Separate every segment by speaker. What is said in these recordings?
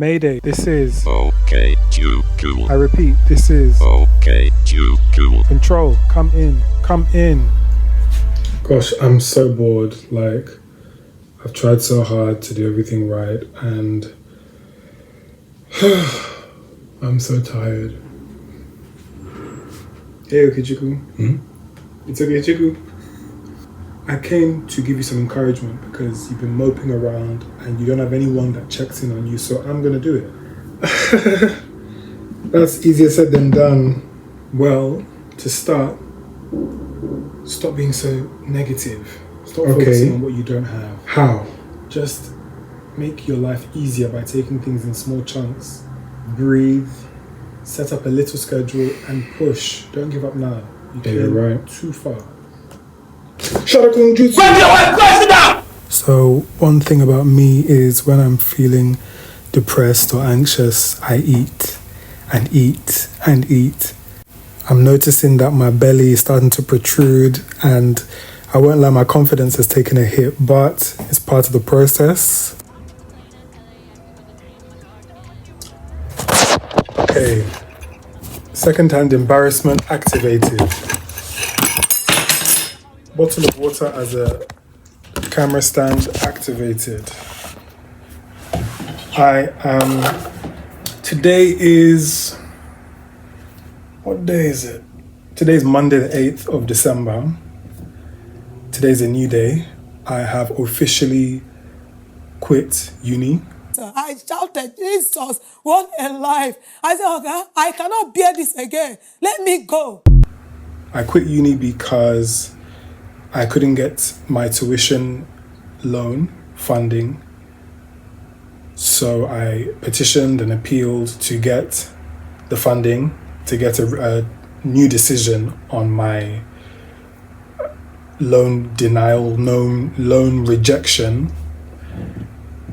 Speaker 1: Mayday, this is.
Speaker 2: Okay, cool.
Speaker 1: I repeat, this is.
Speaker 2: Okay, cool.
Speaker 1: Control, come in, come in. Gosh, I'm so bored. Like, I've tried so hard to do everything right and I'm so tired. Hey, Okechukwu. It's Okechukwu. I came to give you some encouragement because you've been moping around and you don't have anyone that checks in on you, so I'm gonna do it. That's easier said than done. Well, to start, stop being so negative. Stop focusing on what you don't have. How? Just make your life easier by taking things in small chunks. Breathe, set up a little schedule and push. Don't give up now. You came right too far. So one thing about me is when I'm feeling depressed or anxious, I eat and eat and eat. I'm noticing that my belly is starting to protrude and I won't lie, my confidence has taken a hit, but it's part of the process. Okay, second-hand embarrassment activated. Bottle of water as a camera stand activated. Today is, what day is it? Today is Monday the 8th of December. Today's a new day. I have officially quit uni.
Speaker 3: I shouted, Jesus, what a life. I said, okay, I cannot bear this again. Let me go.
Speaker 1: I quit uni because I couldn't get my tuition loan funding. So I petitioned and appealed to get the funding, to get a new decision on my loan denial, loan rejection.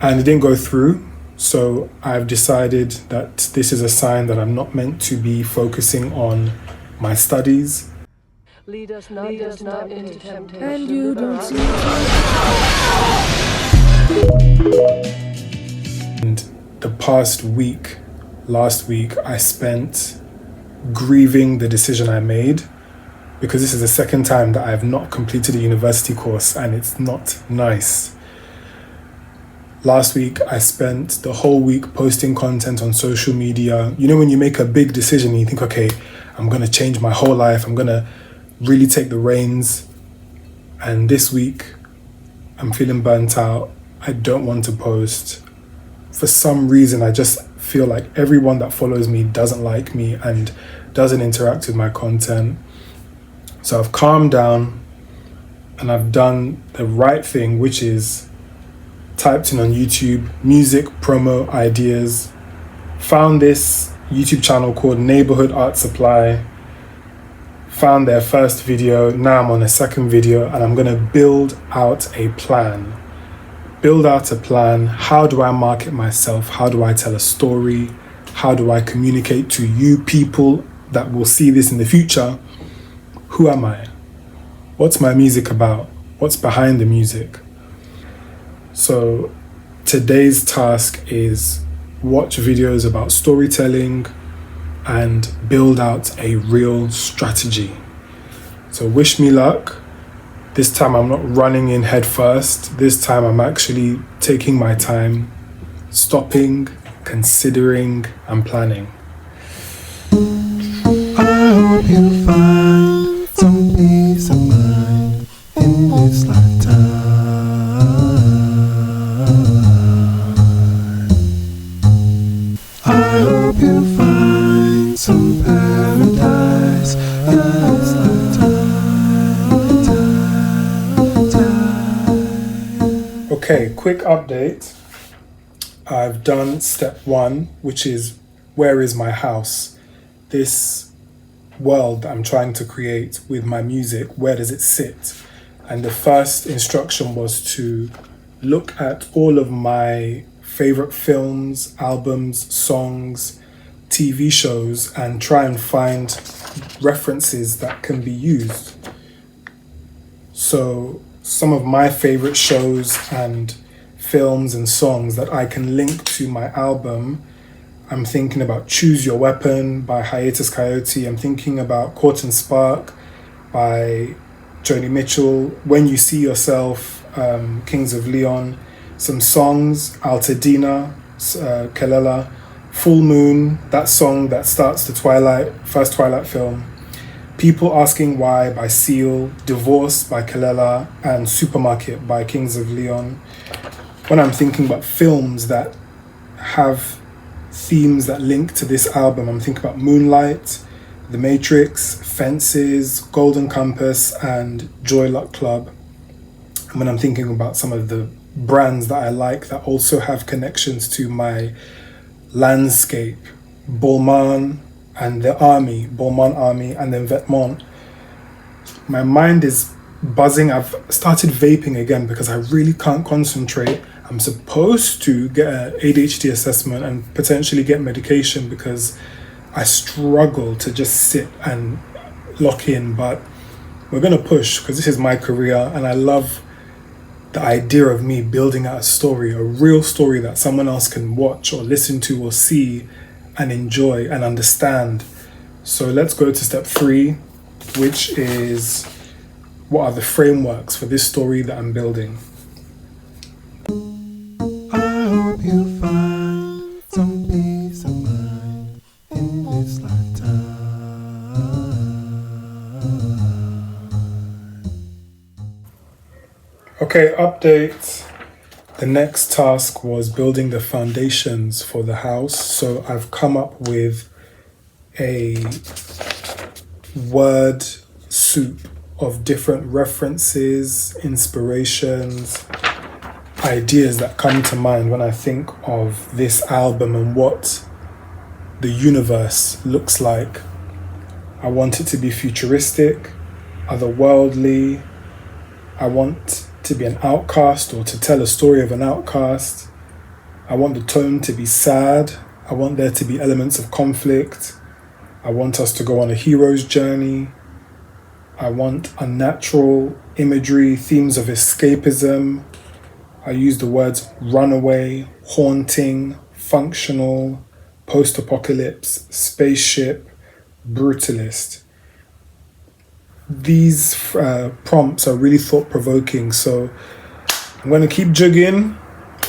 Speaker 1: And it didn't go through. So I've decided that this is a sign that I'm not meant to be focusing on my studies.
Speaker 4: Lead us not into temptation.
Speaker 3: And you don't see.
Speaker 1: And the past week, last week, I spent grieving the decision I made because this is the second time that I have not completed a university course and it's not nice. Last week, I spent the whole week posting content on social media. You know, when you make a big decision and you think, okay, I'm going to change my whole life. I'm going to really take the reins. And this week, I'm feeling burnt out. I don't want to post. For some reason, I just feel like everyone that follows me doesn't like me and doesn't interact with my content. So I've calmed down and I've done the right thing, which is typed in on YouTube, music promo ideas, found this YouTube channel called Neighborhood Art Supply, found their first video, now I'm on a second video and I'm gonna build out a plan. How do I market myself? How do I tell a story? How do I communicate to you people that will see this in the future? Who am I? What's my music about? What's behind the music? So today's task is watch videos about storytelling and build out a real strategy. So wish me luck. This time I'm not running in head first. This time I'm actually taking my time, stopping, considering and planning.
Speaker 5: I hope you find some peace of mind in this lifetime. I hope you find some paradise in this lifetime.
Speaker 1: Okay, quick update. I've done step 1, which is where is my house? This world that I'm trying to create with my music, where does it sit? And the first instruction was to look at all of my favorite films, albums, songs, TV shows, and try and find references that can be used. So some of my favorite shows and films and songs that I can link to my album. I'm thinking about Choose Your Weapon by Hiatus Coyote. I'm thinking about Court and Spark by Joni Mitchell. When You See Yourself, Kings of Leon. Some songs, Altadena, Kelela. Full Moon, that song that starts the first Twilight film. People Asking Why by Seal. Divorce by Kelela. And Supermarket by Kings of Leon. When I'm thinking about films that have themes that link to this album, I'm thinking about Moonlight, The Matrix, Fences, Golden Compass, and Joy Luck Club. And when I'm thinking about some of the brands that I like that also have connections to my landscape, Balmain and the Army, Balmain Army, and then Vetements, my mind is buzzing. I've started vaping again because I really can't concentrate. I'm supposed to get an ADHD assessment and potentially get medication because I struggle to just sit and lock in, but we're going to push because this is my career and I love the idea of me building out a story, a real story that someone else can watch or listen to or see and enjoy and understand. So let's go to step 3, which is what are the frameworks for this story that I'm building.
Speaker 5: I hope you find some peace of mind in this lifetime.
Speaker 1: Okay, update. The next task was building the foundations for the house. So I've come up with a word soup of different references, inspirations, ideas that come to mind when I think of this album and what the universe looks like. I want it to be futuristic, otherworldly. I want to be an outcast or to tell a story of an outcast. I want the tone to be sad. I want there to be elements of conflict. I want us to go on a hero's journey. I want unnatural imagery, themes of escapism. I use the words runaway, haunting, functional, post-apocalypse, spaceship, brutalist. These prompts are really thought-provoking, so I'm going to keep jugging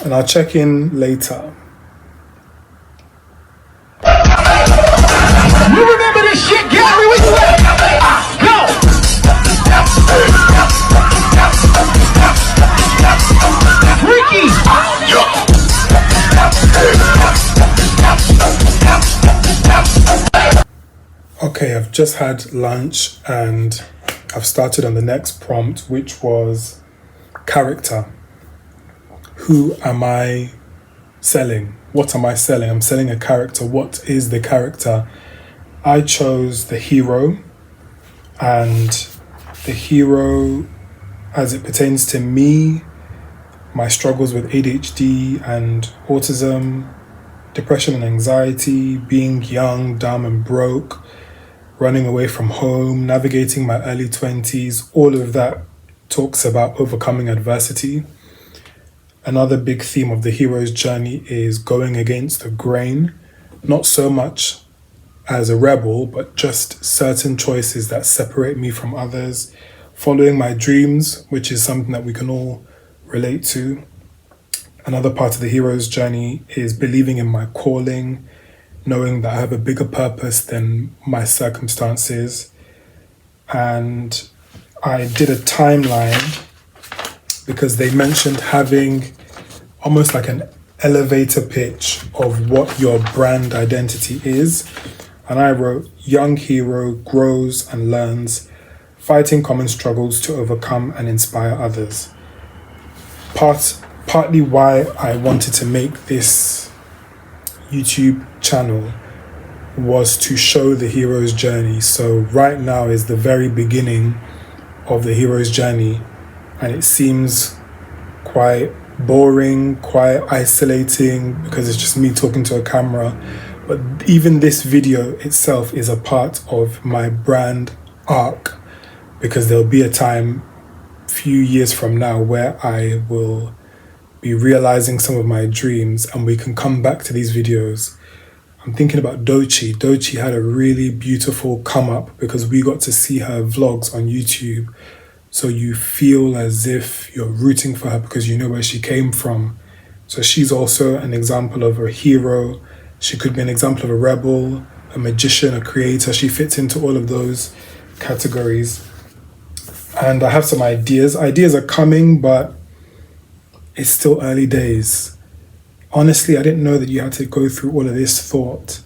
Speaker 1: and I'll check in later.
Speaker 6: You remember this shit, Gary? Where you at? Go! Freaky!
Speaker 1: Okay, I've just had lunch and I've started on the next prompt, which was character. Who am I selling? What am I selling? I'm selling a character. What is the character? I chose the hero, and the hero, as it pertains to me, my struggles with ADHD and autism, depression and anxiety, being young, dumb and broke, running away from home, navigating my early 20s, all of that talks about overcoming adversity. Another big theme of the hero's journey is going against the grain, not so much as a rebel, but just certain choices that separate me from others, following my dreams, which is something that we can all relate to. Another part of the hero's journey is believing in my calling, knowing that I have a bigger purpose than my circumstances. And I did a timeline because they mentioned having almost like an elevator pitch of what your brand identity is. And I wrote, young hero grows and learns, fighting common struggles to overcome and inspire others. Partly why I wanted to make this YouTube channel was to show the hero's journey. So right now is the very beginning of the hero's journey, and it seems quite boring, quite isolating because it's just me talking to a camera. But even this video itself is a part of my brand arc, because there'll be a time few years from now where I will be realizing some of my dreams, and we can come back to these videos. I'm thinking about Dochi. Dochi had a really beautiful come up because we got to see her vlogs on YouTube. So you feel as if you're rooting for her because you know where she came from. So she's also an example of a hero. She could be an example of a rebel, a magician, a creator. She fits into all of those categories. And I have some ideas. Ideas are coming, but it's still early days. Honestly, I didn't know that you had to go through all of this thought.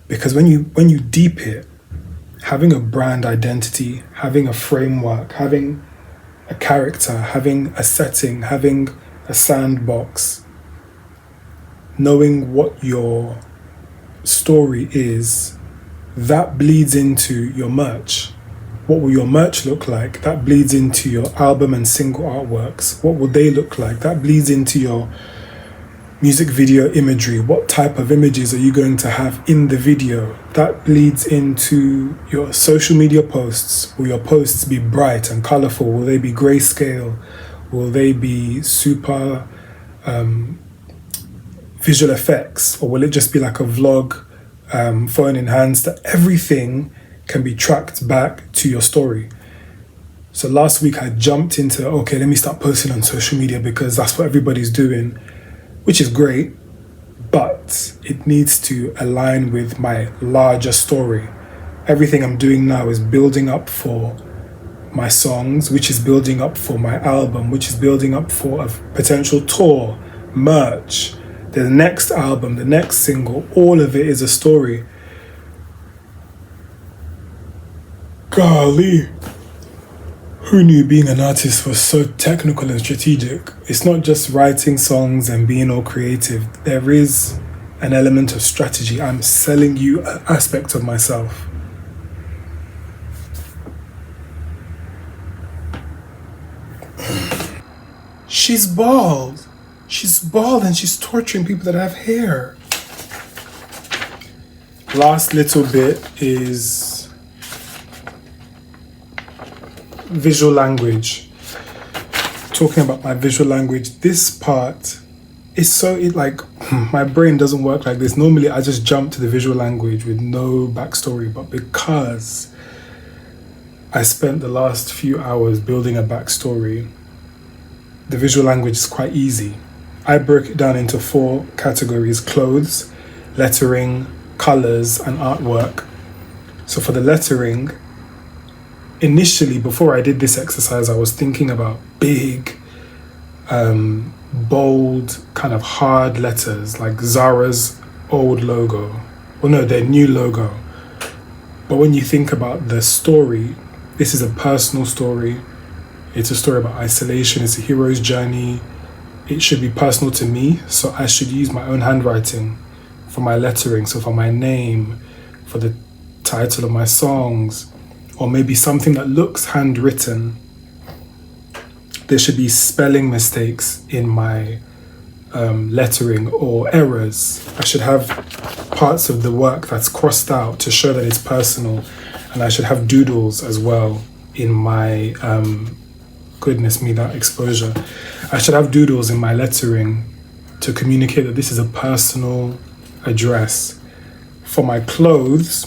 Speaker 1: Because when you deep it, having a brand identity, having a framework, having a character, having a setting, having a sandbox, knowing what your story is, that bleeds into your merch. What will your merch look like? That bleeds into your album and single artworks. What will they look like? That bleeds into your music video imagery. What type of images are you going to have in the video? That bleeds into your social media posts. Will your posts be bright and colorful? Will they be grayscale? Will they be super visual effects? Or will it just be like a vlog, phone in hands, that everything can be tracked back to your story? So last week I jumped into, okay, let me start posting on social media because that's what everybody's doing, which is great, but it needs to align with my larger story. Everything I'm doing now is building up for my songs, which is building up for my album, which is building up for a potential tour, merch, the next album, the next single. All of it is a story. Golly. Who knew being an artist was so technical and strategic? It's not just writing songs and being all creative. There is an element of strategy. I'm selling you an aspect of myself. She's bald. She's bald and she's torturing people that have hair. Last little bit is visual language. Talking about my visual language, this part is so, my brain doesn't work like this. Normally I just jump to the visual language with no backstory, but because I spent the last few hours building a backstory, the visual language is quite easy. I broke it down into 4 categories: clothes, lettering, colors, and artwork. So for the lettering, initially, before I did this exercise, I was thinking about big, bold, kind of hard letters, like Zara's old logo. Well, no, their new logo. But when you think about the story, this is a personal story. It's a story about isolation. It's a hero's journey. It should be personal to me, so I should use my own handwriting for my lettering. So for my name, for the title of my songs, or maybe something that looks handwritten. There should be spelling mistakes in my lettering or errors. I should have parts of the work that's crossed out to show that it's personal, and I should have doodles as well in my, goodness me, that exposure. I should have doodles in my lettering to communicate that this is a personal address. For my clothes,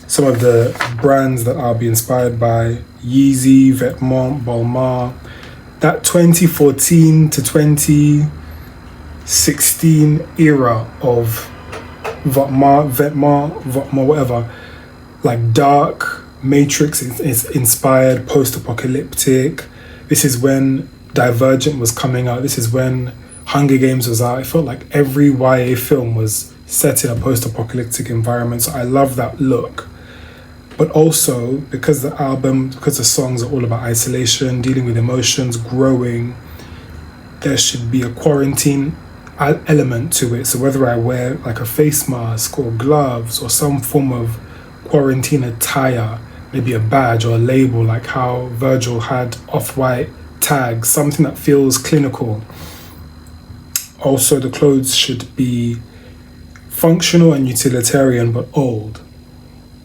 Speaker 1: some of the brands that I'll be inspired by: Yeezy, Vetements, Balmain. That 2014 to 2016 era of Vetements, whatever, like dark, Matrix is inspired, post-apocalyptic. This is when Divergent was coming out. This is when Hunger Games was out. I felt like every YA film was set in a post-apocalyptic environment, so I love that look. But also, because the songs are all about isolation, dealing with emotions, growing, there should be a quarantine element to it. So whether I wear like a face mask or gloves or some form of quarantine attire, maybe a badge or a label, like how Virgil had off-white tags, something that feels clinical. Also, the clothes should be functional and utilitarian, but old.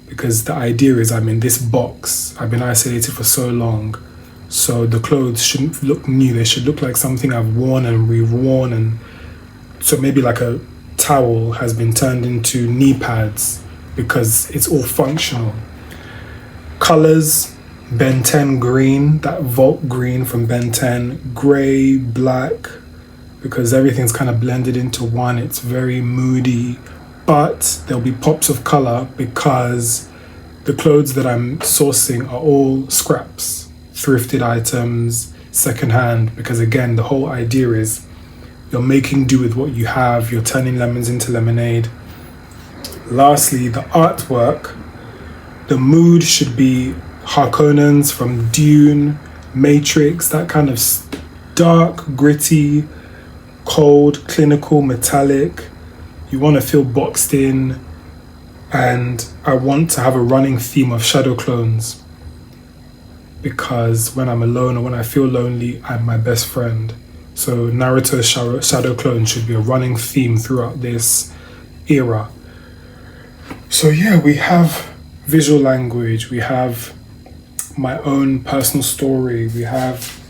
Speaker 1: Because the idea is I'm in this box, I've been isolated for so long, So the clothes shouldn't look new. They should look like something I've worn and reworn. And so maybe like a towel has been turned into knee pads because it's all functional. Colors, Ben 10 green, that Vault green from Ben 10, grey, black, because everything's kind of blended into one. It's very moody, but there'll be pops of color because the clothes that I'm sourcing are all scraps, thrifted items, secondhand, because again, the whole idea is you're making do with what you have, you're turning lemons into lemonade. Lastly, the artwork, the mood should be Harkonnens from Dune, Matrix, that kind of dark, gritty, cold, clinical, metallic. You want to feel boxed in, and I want to have a running theme of shadow clones, because when I'm alone or when I feel lonely, I'm my best friend. So Naruto's shadow clone should be a running theme throughout this era. So yeah, we have visual language, we have my own personal story, we have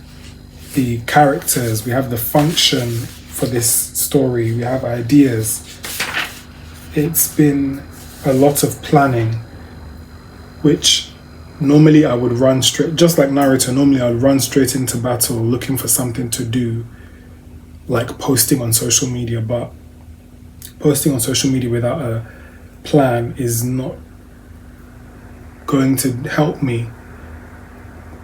Speaker 1: the characters, we have the function for this story, we have ideas. It's been a lot of planning, which normally I would run straight, just like Naruto, normally I would run straight into battle looking for something to do, like posting on social media, but posting on social media without a plan is not going to help me.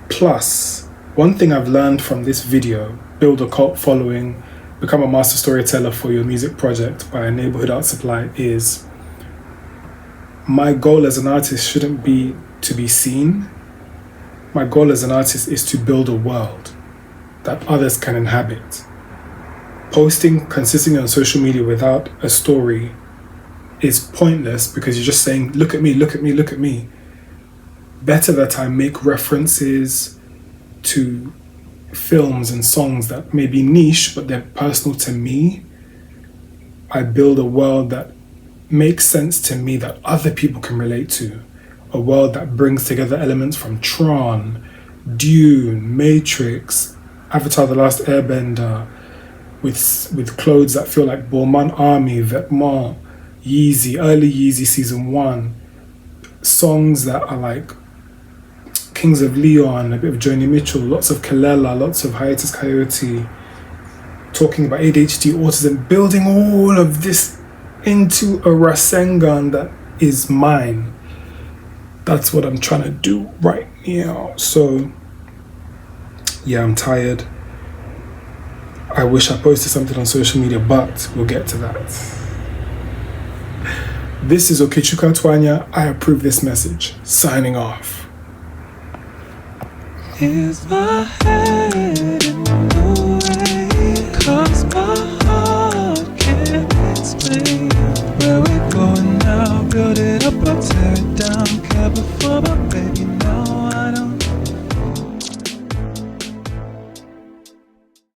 Speaker 1: Plus, one thing I've learned from this video, build a cult following, become a master storyteller for your music project by a neighborhood art supply, is my goal as an artist shouldn't be to be seen. My goal as an artist is to build a world that others can inhabit. Posting consistently on social media without a story is pointless because you're just saying, look at me, look at me, look at me. Better that I make references to films and songs that may be niche, but they're personal to me. I build a world that makes sense to me that other people can relate to. A world that brings together elements from Tron, Dune, Matrix, Avatar The Last Airbender, with clothes that feel like Borman Army, Vetements, Yeezy, early Yeezy Season 1, songs that are like Kings of Leon, a bit of Joni Mitchell, lots of Kelela, lots of Hiatus Coyote, talking about ADHD, autism, building all of this into a Rasengan that is mine. That's what I'm trying to do right now. So yeah, I'm tired. I wish I posted something on social media, but we'll get to that. This is Okechukwu Twanya. I approve this message. Signing off.
Speaker 5: Here's my head.